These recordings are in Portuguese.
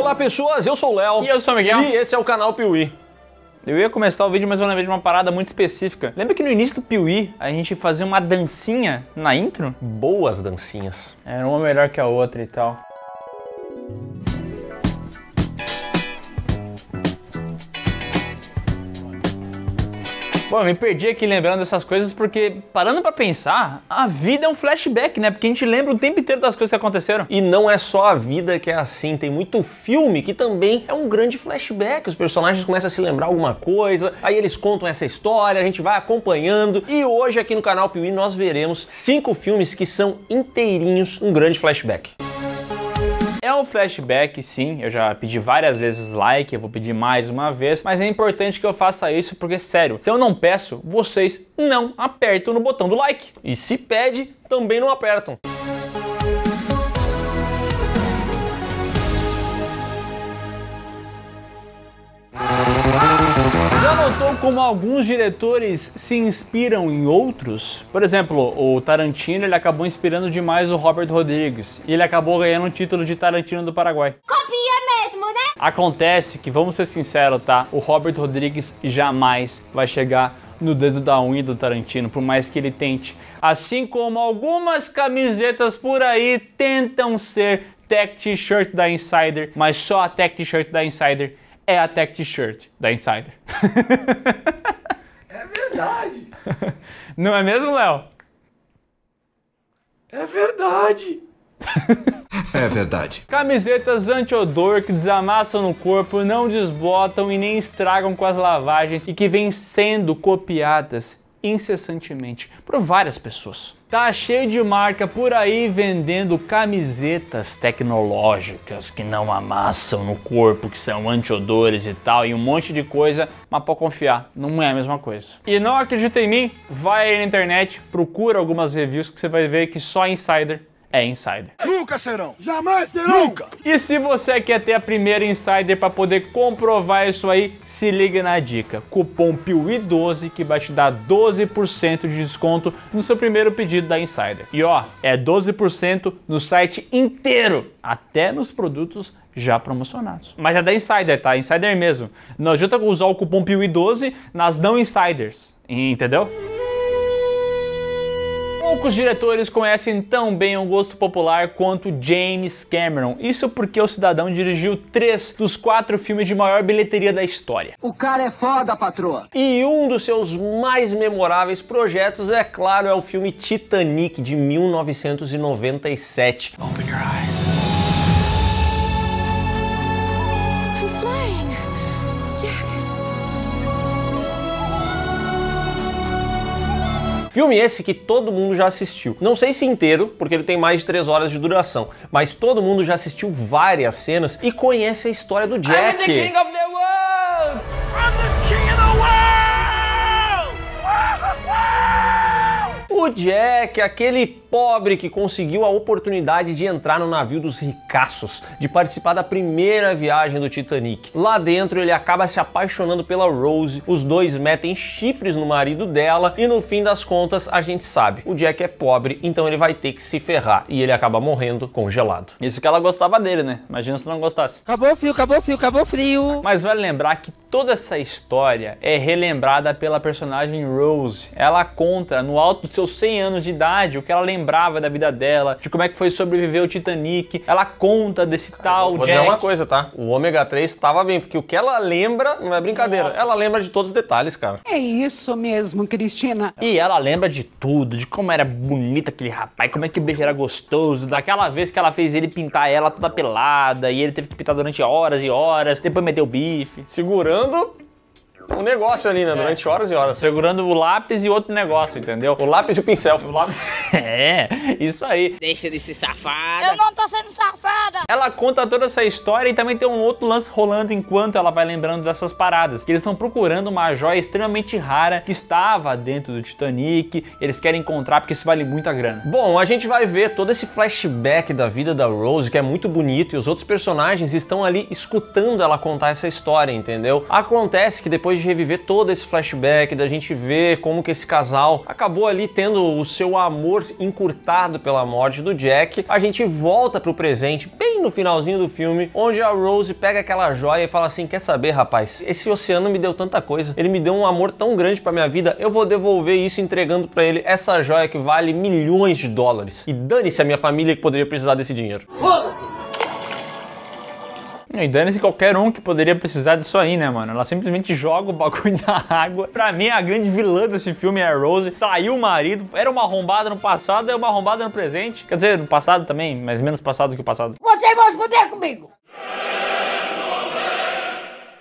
Olá pessoas, eu sou o Léo. E eu sou o Miguel. E esse é o canal Piuí. Eu ia começar o vídeo, mas eu lembrei de uma parada muito específica. Lembra que no início do Piuí a gente fazia uma dancinha na intro? Boas dancinhas. Era uma melhor que a outra e tal. Bom, eu me perdi aqui lembrando dessas coisas porque, parando pra pensar, a vida é um flashback, né? Porque a gente lembra o tempo inteiro das coisas que aconteceram. E não é só a vida que é assim, tem muito filme que também é um grande flashback. Os personagens começam a se lembrar alguma coisa, aí eles contam essa história, a gente vai acompanhando. E hoje aqui no canal Piuí nós veremos 5 filmes que são inteirinhos um grande flashback. É um flashback, sim, eu já pedi várias vezes like, eu vou pedir mais uma vez, mas é importante que eu faça isso porque, sério, se eu não peço, vocês não apertam no botão do like. E se pede, também não apertam. Já notou como alguns diretores se inspiram em outros? Por exemplo, o Tarantino, ele acabou inspirando demais o Robert Rodrigues e ele acabou ganhando o título de Tarantino do Paraguai. Copia mesmo, né? Acontece que, vamos ser sinceros, tá? O Robert Rodrigues jamais vai chegar no dedo da unha do Tarantino, por mais que ele tente. Assim como algumas camisetas por aí tentam ser Tech T-shirt da Insider, mas só a Tech T-shirt da Insider é a Tech T-shirt da Insider. É verdade. Não é mesmo, Léo? É verdade. É verdade. Camisetas anti-odor que desamassam no corpo, não desbotam e nem estragam com as lavagens e que vêm sendo copiadas incessantemente por várias pessoas. Tá cheio de marca por aí vendendo camisetas tecnológicas que não amassam no corpo, que são anti-odores e tal, e um monte de coisa, mas pode confiar, não é a mesma coisa. E não acredita em mim? Vai aí na internet, procura algumas reviews que você vai ver que só Insider é Insider. Nunca serão! Jamais serão! Nunca! E se você quer ter a primeira Insider para poder comprovar isso aí, se liga na dica. Cupom PIUI12 que vai te dar 12% de desconto no seu primeiro pedido da Insider. E ó, é 12% no site inteiro, até nos produtos já promocionados. Mas é da Insider, tá? Insider mesmo. Não adianta usar o cupom PIUI12 nas não Insiders, entendeu? Poucos diretores conhecem tão bem o gosto popular quanto James Cameron. Isso porque o cidadão dirigiu 3 dos 4 filmes de maior bilheteria da história. O cara é foda, patroa. E um dos seus mais memoráveis projetos, é claro, é o filme Titanic, de 1997. Open your eyes. I'm flying. Jack. Filme esse que todo mundo já assistiu. Não sei se inteiro, porque ele tem mais de 3 horas de duração, mas todo mundo já assistiu várias cenas e conhece a história do Jack. I'm the king of the world! I'm the king of the world! O Jack, aquele pobre que conseguiu a oportunidade de entrar no navio dos ricaços, de participar da primeira viagem do Titanic. Lá dentro ele acaba se apaixonando pela Rose, os dois metem chifres no marido dela e no fim das contas a gente sabe, o Jack é pobre, então ele vai ter que se ferrar e ele acaba morrendo congelado. Isso que ela gostava dele, né? Imagina se não gostasse. Acabou o fio, acabou o fio, acabou o frio. Mas vale lembrar que toda essa história é relembrada pela personagem Rose. Ela conta no alto dos seus 100 anos de idade o que ela lembrava da vida dela, de como é que foi sobreviver ao Titanic. Ela conta desse tal Vou Jack. dizer uma coisa, tá? O ômega 3 estava bem, porque o que ela lembra não é brincadeira. Nossa. Ela lembra de todos os detalhes, cara. É isso mesmo, Cristina. E ela lembra de tudo, de como era bonito aquele rapaz, como é que o beijo era gostoso, daquela vez que ela fez ele pintar ela toda pelada e ele teve que pintar durante horas e horas, depois meteu o bife. Segurando um negócio ali, né? Durante horas e horas. Segurando o lápis e outro negócio, entendeu? O lápis e o pincel. É, isso aí. Deixa de ser safada. Eu não tô sendo safada. Ela conta toda essa história e também tem um outro lance rolando enquanto ela vai lembrando dessas paradas. Que eles estão procurando uma joia extremamente rara que estava dentro do Titanic. Eles querem encontrar porque isso vale muita grana. Bom, a gente vai ver todo esse flashback da vida da Rose, que é muito bonito, e os outros personagens estão ali escutando ela contar essa história, entendeu? Acontece que depois de reviver todo esse flashback, da gente ver como que esse casal acabou ali tendo o seu amor encurtado pela morte do Jack, a gente volta pro presente, bem bem no finalzinho do filme, onde a Rose pega aquela joia e fala assim, quer saber, rapaz, esse oceano me deu tanta coisa, ele me deu um amor tão grande pra minha vida, eu vou devolver isso entregando pra ele essa joia que vale milhões de dólares. E dane-se a minha família que poderia precisar desse dinheiro. E dane-se qualquer um que poderia precisar disso aí, né, mano? Ela simplesmente joga o bagulho na água. Pra mim, a grande vilã desse filme é a Rose. Traiu o marido, era uma arrombada no passado, é uma arrombada no presente. Quer dizer, no passado também, mas menos passado que o passado. Vocês vão se fuder comigo!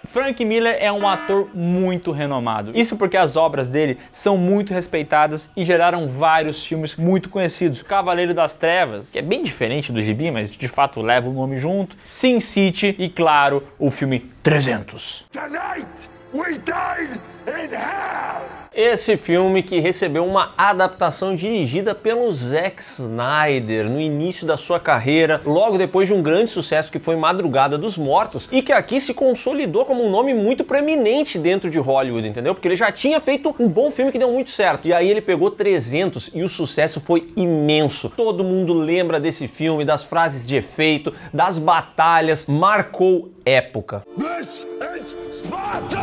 Frank Miller é um ator muito renomado. Isso porque as obras dele são muito respeitadas e geraram vários filmes muito conhecidos. Cavaleiro das Trevas, que é bem diferente do gibi, mas de fato leva o nome junto. Sin City e, claro, o filme 300. Tonight we dine in hell! Esse filme que recebeu uma adaptação dirigida pelo Zack Snyder no início da sua carreira, logo depois de um grande sucesso que foi Madrugada dos Mortos, e que aqui se consolidou como um nome muito proeminente dentro de Hollywood, entendeu? Porque ele já tinha feito um bom filme que deu muito certo, e aí ele pegou 300 e o sucesso foi imenso. Todo mundo lembra desse filme, das frases de efeito, das batalhas, marcou época. This is Sparta!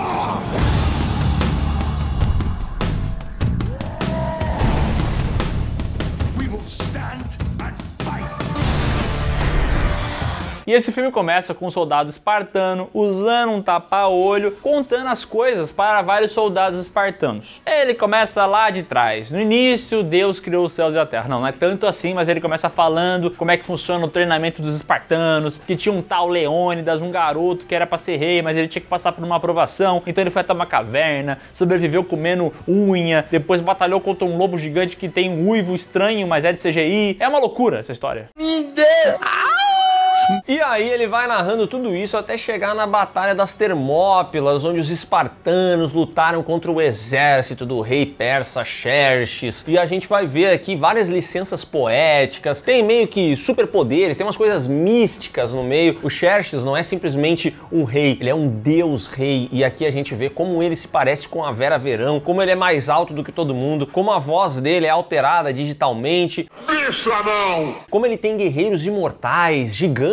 E esse filme começa com um soldado espartano usando um tapa-olho, contando as coisas para vários soldados espartanos. Ele começa lá de trás. No início, Deus criou os céus e a terra. Não é tanto assim, mas ele começa falando como é que funciona o treinamento dos espartanos, que tinha um tal Leônidas, um garoto que era para ser rei, mas ele tinha que passar por uma aprovação, então ele foi até uma caverna, sobreviveu comendo unha, depois batalhou contra um lobo gigante que tem um uivo estranho, mas é de CGI. É uma loucura essa história. E aí ele vai narrando tudo isso até chegar na Batalha das Termópilas, onde os espartanos lutaram contra o exército do rei persa Xerxes. E a gente vai ver aqui várias licenças poéticas, tem meio que superpoderes, tem umas coisas místicas no meio. O Xerxes não é simplesmente um rei, ele é um deus rei. E aqui a gente vê como ele se parece com a Vera Verão, como ele é mais alto do que todo mundo, como a voz dele é alterada digitalmente. Isso não! Como ele tem guerreiros imortais, gigantes.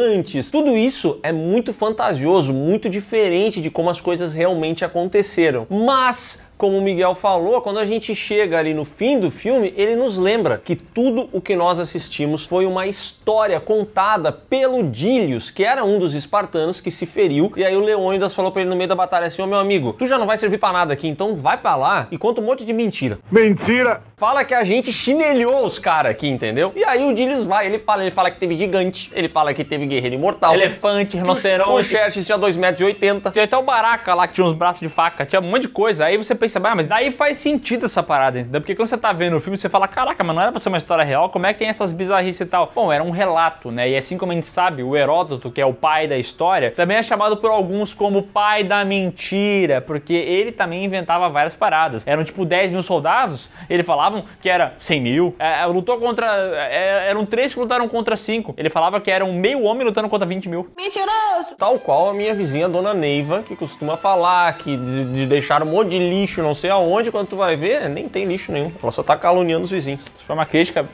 Tudo isso é muito fantasioso, muito diferente de como as coisas realmente aconteceram. Mas, como o Miguel falou, quando a gente chega ali no fim do filme, ele nos lembra que tudo o que nós assistimos foi uma história contada pelo Dílios, que era um dos espartanos que se feriu, e aí o Leônidas falou pra ele no meio da batalha assim, ô meu amigo, tu já não vai servir pra nada aqui, então vai pra lá e conta um monte de mentira. Mentira! Fala que a gente chinelhou os caras aqui, entendeu? E aí o Dílios vai, ele fala que teve gigante, ele fala que teve guerreiro imortal, Elefante, rinoceronte. O Xerxes tinha 2,80 m. Tinha até o Baraka lá que tinha uns braços de faca, tinha um monte de coisa. Aí você pensa, mas aí faz sentido essa parada, entendeu? Porque quando você tá vendo o filme, você fala, caraca, mas não era pra ser uma história real, como é que tem essas bizarrices e tal? Bom, era um relato, né? E assim como a gente sabe, o Heródoto, que é o pai da história, também é chamado por alguns como pai da mentira, porque ele também inventava várias paradas. Eram tipo 10 mil soldados, eles falavam que era 100 mil, lutou contra... eram 3 que lutaram contra 5. Ele falava que eram meio homem lutando contra 20 mil. Mentiroso! Tal qual a minha vizinha, Dona Neiva, que costuma falar que de deixar um monte de lixo, não sei aonde, quando tu vai ver, nem tem lixo nenhum. Ela só tá caluniando os vizinhos. Isso foi uma crítica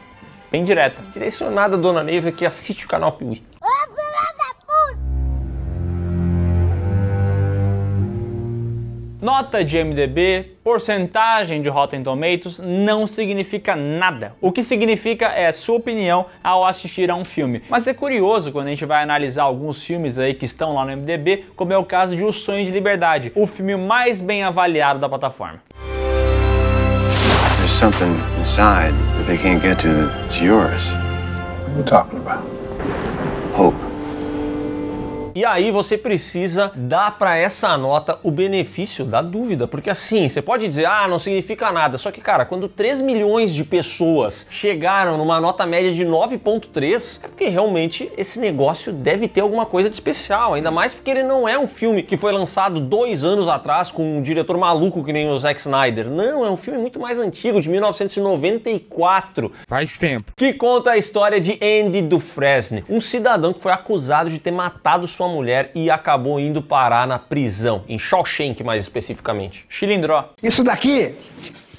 bem direta. Direcionada a Dona Neiva que assiste o canal Piuí. Nota de MDB, porcentagem de Rotten Tomatoes não significa nada. O que significa é a sua opinião ao assistir a um filme. Mas é curioso quando a gente vai analisar alguns filmes aí que estão lá no MDB, como é o caso de O Sonho de Liberdade, o filme mais bem avaliado da plataforma. There's something inside that they can't get to that's yours. What are you talking about? Hope. E aí você precisa dar para essa nota o benefício da dúvida, porque assim, você pode dizer, não significa nada, só que cara, quando 3 milhões de pessoas chegaram numa nota média de 9.3, é porque realmente esse negócio deve ter alguma coisa de especial, ainda mais porque ele não é um filme que foi lançado 2 anos atrás com um diretor maluco que nem o Zack Snyder, não, é um filme muito mais antigo, de 1994. Faz tempo. Que conta a história de Andy Dufresne, um cidadão que foi acusado de ter matado sua mulher e acabou indo parar na prisão, em Shawshank mais especificamente. Chilindró. Isso daqui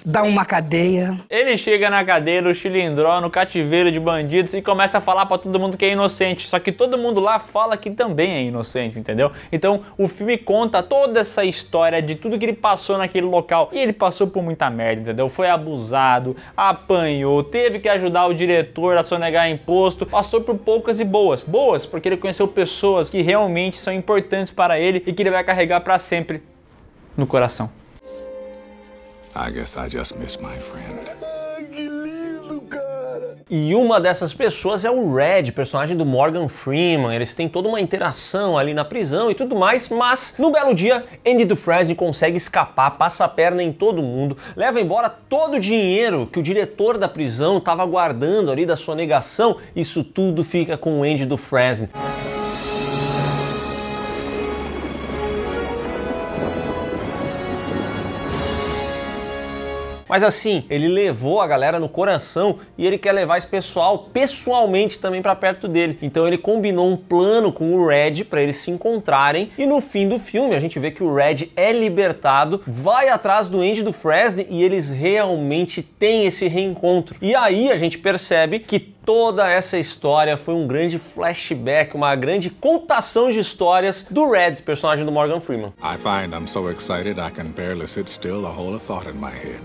Dá uma cadeia. Ele chega na cadeia do Chilindró, no cativeiro de bandidos, e começa a falar pra todo mundo que é inocente. Só que todo mundo lá fala que também é inocente, entendeu? Então o filme conta toda essa história de tudo que ele passou naquele local. E ele passou por muita merda, entendeu? Foi abusado, apanhou, teve que ajudar o diretor a sonegar imposto, passou por poucas e boas. Boas porque ele conheceu pessoas que realmente são importantes para ele e que ele vai carregar pra sempre no coração. I guess I just miss my friend. E uma dessas pessoas é o Red, personagem do Morgan Freeman. Eles têm toda uma interação ali na prisão e tudo mais, mas no belo dia, Andy Dufresne consegue escapar, passa a perna em todo mundo, leva embora todo o dinheiro que o diretor da prisão estava guardando ali da sonegação. Isso tudo fica com o Andy Dufresne. Mas assim, ele levou a galera no coração e ele quer levar esse pessoal pessoalmente também para perto dele. Então ele combinou um plano com o Red para eles se encontrarem e no fim do filme a gente vê que o Red é libertado, vai atrás do Andy Dufresne e eles realmente têm esse reencontro. E aí a gente percebe que toda essa história foi um grande flashback, uma grande contação de histórias do Red, personagem do Morgan Freeman. I find I'm so excited I can barely sit still to hold a thought in my head.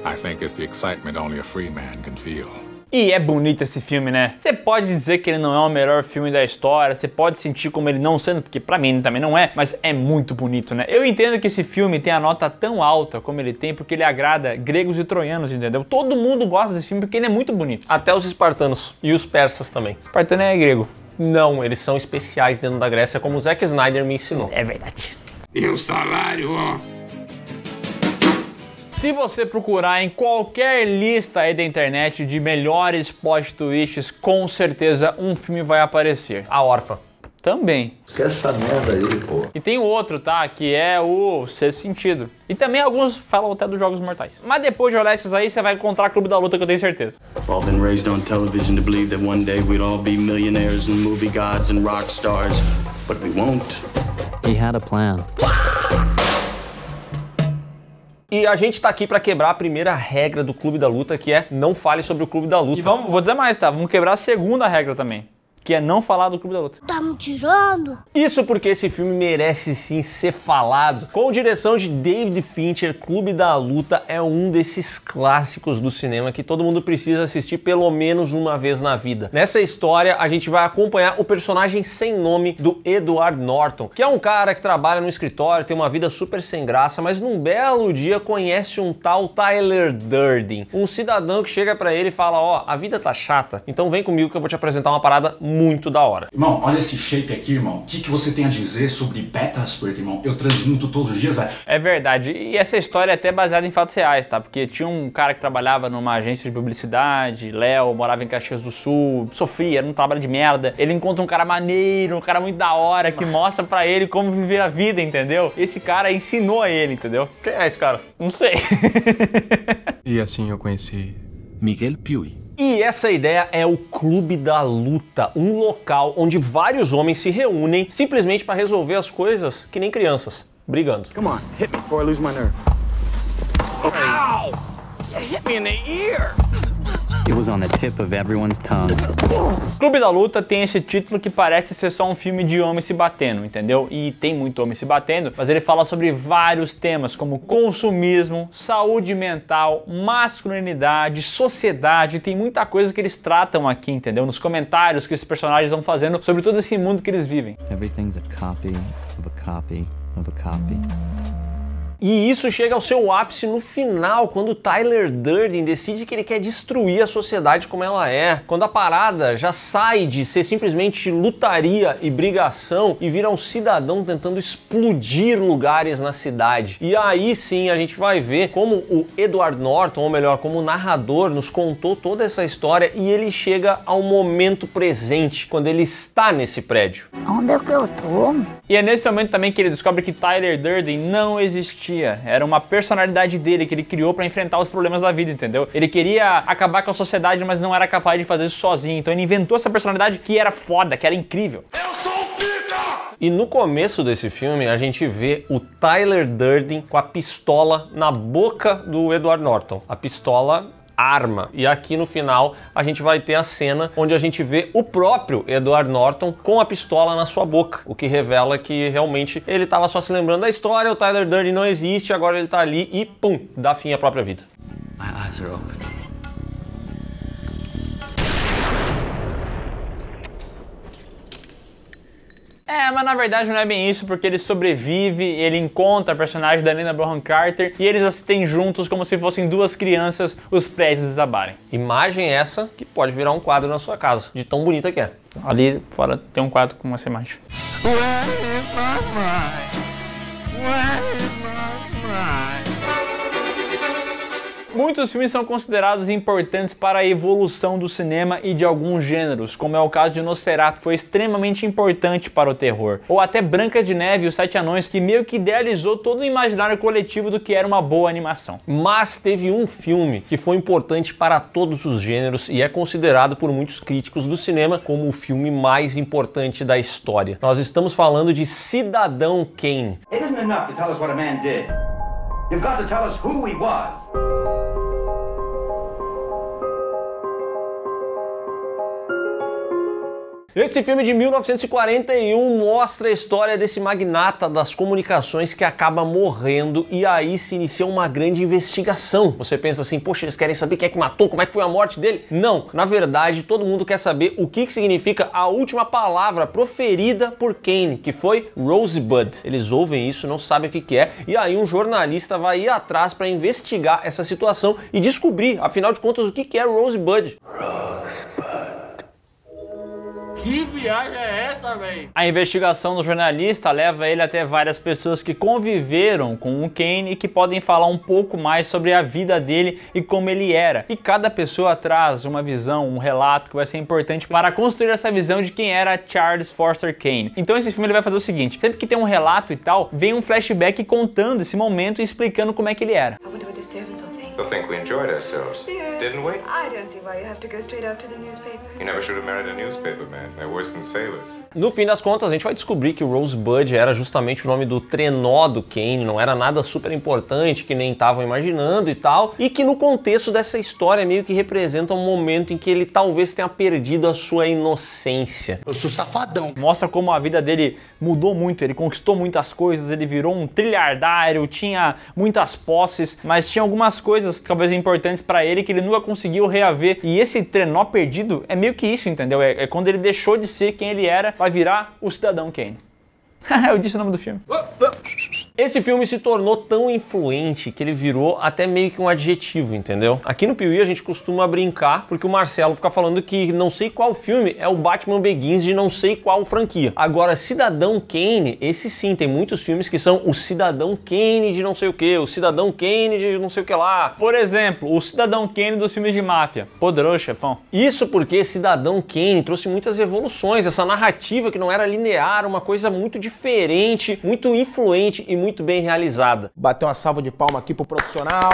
I think it's the excitement only a free man can feel. E é bonito esse filme, né? Você pode dizer que ele não é o melhor filme da história, você pode sentir como ele não sendo, porque pra mim também não é, mas é muito bonito, né? Eu entendo que esse filme tem a nota tão alta como ele tem porque ele agrada gregos e troianos, entendeu? Todo mundo gosta desse filme porque ele é muito bonito. Até os espartanos e os persas também. Espartano é grego. Não, eles são especiais dentro da Grécia, como o Zack Snyder me ensinou. É verdade. E o salário, ó. Se você procurar em qualquer lista aí da internet de melhores plot twists, com certeza um filme vai aparecer. A Órfã. Também. Que essa merda aí, pô. E tem outro, tá? Que é o Sexto Sentido. E também alguns falam até dos Jogos Mortais. Mas depois de olhar esses aí, você vai encontrar Clube da Luta, que eu tenho certeza. We've all been raised on television to believe that one day we'd all be millionaires and movie gods and rock stars. But we won't. He had a plan. E a gente tá aqui pra quebrar a primeira regra do Clube da Luta, que é não fale sobre o Clube da Luta. E vou dizer mais, tá? Vamos quebrar a segunda regra também, que é não falar do Clube da Luta. Tá me tirando? Isso porque esse filme merece sim ser falado. Com direção de David Fincher, Clube da Luta é um desses clássicos do cinema que todo mundo precisa assistir pelo menos uma vez na vida. Nessa história, a gente vai acompanhar o personagem sem nome do Edward Norton, que é um cara que trabalha no escritório, tem uma vida super sem graça, mas num belo dia conhece um tal Tyler Durden, um cidadão que chega pra ele e fala: ó, a vida tá chata, então vem comigo que eu vou te apresentar uma parada muito da hora. Irmão, olha esse shape aqui, irmão. O que você tem a dizer sobre Betasport, irmão? Eu transmuto todos os dias, velho. É verdade. E essa história é até baseada em fatos reais, tá? Porque tinha um cara que trabalhava numa agência de publicidade, Léo, morava em Caxias do Sul, sofria, era um trabalho de merda. Ele encontra um cara maneiro, um cara muito da hora, que mostra pra ele como viver a vida, entendeu? Esse cara ensinou a ele, entendeu? Quem é esse cara? Não sei. E assim eu conheci Miguel Piuí. E essa ideia é o Clube da Luta, um local onde vários homens se reúnem simplesmente para resolver as coisas que nem crianças, brigando. Come on, hit me before I lose my nerve. Ow! You hit me in the ear! It was on the tip of everyone's tongue. Clube da Luta tem esse título que parece ser só um filme de homem se batendo, entendeu? E tem muito homem se batendo, mas ele fala sobre vários temas como consumismo, saúde mental, masculinidade, sociedade. Tem muita coisa que eles tratam aqui, entendeu? Nos comentários que esses personagens vão fazendo sobre todo esse mundo que eles vivem. Everything's a copy of a copy of a copy. E isso chega ao seu ápice no final, quando Tyler Durden decide que ele quer destruir a sociedade como ela é. Quando a parada já sai de ser simplesmente lutaria e brigação e vira um cidadão tentando explodir lugares na cidade. E aí sim a gente vai ver como o Edward Norton, ou melhor, como o narrador, nos contou toda essa história e ele chega ao momento presente, quando ele está nesse prédio. Onde é que eu tô? E é nesse momento também que ele descobre que Tyler Durden não existia. Era uma personalidade dele que ele criou para enfrentar os problemas da vida, entendeu? Ele queria acabar com a sociedade, mas não era capaz de fazer isso sozinho. Então ele inventou essa personalidade que era foda, que era incrível. Eu sou pica! E no começo desse filme a gente vê o Tyler Durden com a pistola na boca do Edward Norton. A pistola arma. E aqui no final a gente vai ter a cena onde a gente vê o próprio Edward Norton com a pistola na sua boca, o que revela que realmente ele estava só se lembrando da história, o Tyler Durden não existe, agora ele tá ali e pum, dá fim à própria vida. My eyes are open. Mas na verdade não é bem isso, porque ele sobrevive, ele encontra a personagem da Helena Bonham Carter e eles assistem juntos como se fossem duas crianças os prédios desabarem. Imagem essa que pode virar um quadro na sua casa, de tão bonita que é. Ali fora tem um quadro com essa imagem. Where is my mind? Where is my mind? Muitos filmes são considerados importantes para a evolução do cinema e de alguns gêneros, como é o caso de Nosferatu, que foi extremamente importante para o terror. Ou até Branca de Neve e os Sete Anões, que meio que idealizou todo o imaginário coletivo do que era uma boa animação. Mas teve um filme que foi importante para todos os gêneros e é considerado por muitos críticos do cinema como o filme mais importante da história. Nós estamos falando de Cidadão Kane. It isn't enough to tell us what a man did. You've got to tell us who he was. Esse filme de 1941 mostra a história desse magnata das comunicações que acaba morrendo e aí se inicia uma grande investigação. Você pensa assim, poxa, eles querem saber quem é que matou, como é que foi a morte dele? Não, na verdade todo mundo quer saber o que significa a última palavra proferida por Kane, que foi Rosebud. Eles ouvem isso, não sabem o que é, e aí um jornalista vai ir atrás para investigar essa situação e descobrir, afinal de contas, o que é Rosebud. Que viagem é essa, velho? A investigação do jornalista leva ele até várias pessoas que conviveram com o Kane e que podem falar um pouco mais sobre a vida dele e como ele era. E cada pessoa traz uma visão, um relato que vai ser importante para construir essa visão de quem era Charles Foster Kane. Então esse filme ele vai fazer o seguinte, sempre que tem um relato e tal, vem um flashback contando esse momento e explicando como é que ele era. I think we enjoyed ourselves, didn't we? I don't see why you have to go straight up to the newspaper. You never should have married a newspaper man. They're worse than sailors. No fim das contas, a gente vai descobrir que o Rosebud era justamente o nome do trenó do Kane, não era nada super importante, que nem estavam imaginando e tal, e que no contexto dessa história meio que representa um momento em que ele talvez tenha perdido a sua inocência. Eu sou safadão. Mostra como a vida dele mudou muito, ele conquistou muitas coisas, ele virou um trilhardário, tinha muitas posses, mas tinha algumas coisas talvez importantes para ele que ele nunca conseguiu reaver. E esse trenó perdido é meio que isso, entendeu? É quando ele deixou de ser quem ele era, vai virar o Cidadão Kane. Eu disse o nome do filme. Esse filme se tornou tão influente que ele virou até meio que um adjetivo, entendeu? Aqui no Piuí a gente costuma brincar porque o Marcelo fica falando que não sei qual filme é o Batman Begins de não sei qual franquia. Agora, Cidadão Kane, esse sim, tem muitos filmes que são o Cidadão Kane de não sei o que, o Cidadão Kane de não sei o que lá. Por exemplo, o Cidadão Kane dos filmes de máfia. Poderoso chefão. Isso porque Cidadão Kane trouxe muitas evoluções, essa narrativa que não era linear, uma coisa muito diferente, muito influente e muito bem realizada. Bateu uma salva de palma aqui pro profissional.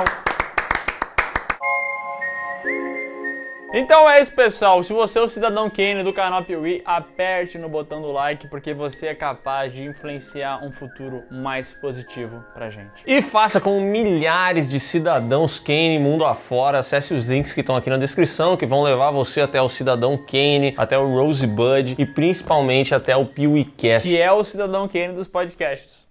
Então é isso, pessoal. Se você é o Cidadão Kane do canal Piuí, aperte no botão do like, porque você é capaz de influenciar um futuro mais positivo pra gente. E faça como milhares de cidadãos Kane mundo afora. Acesse os links que estão aqui na descrição, que vão levar você até o Cidadão Kane, até o Rosebud e principalmente até o PiuíCast, que é o Cidadão Kane dos podcasts.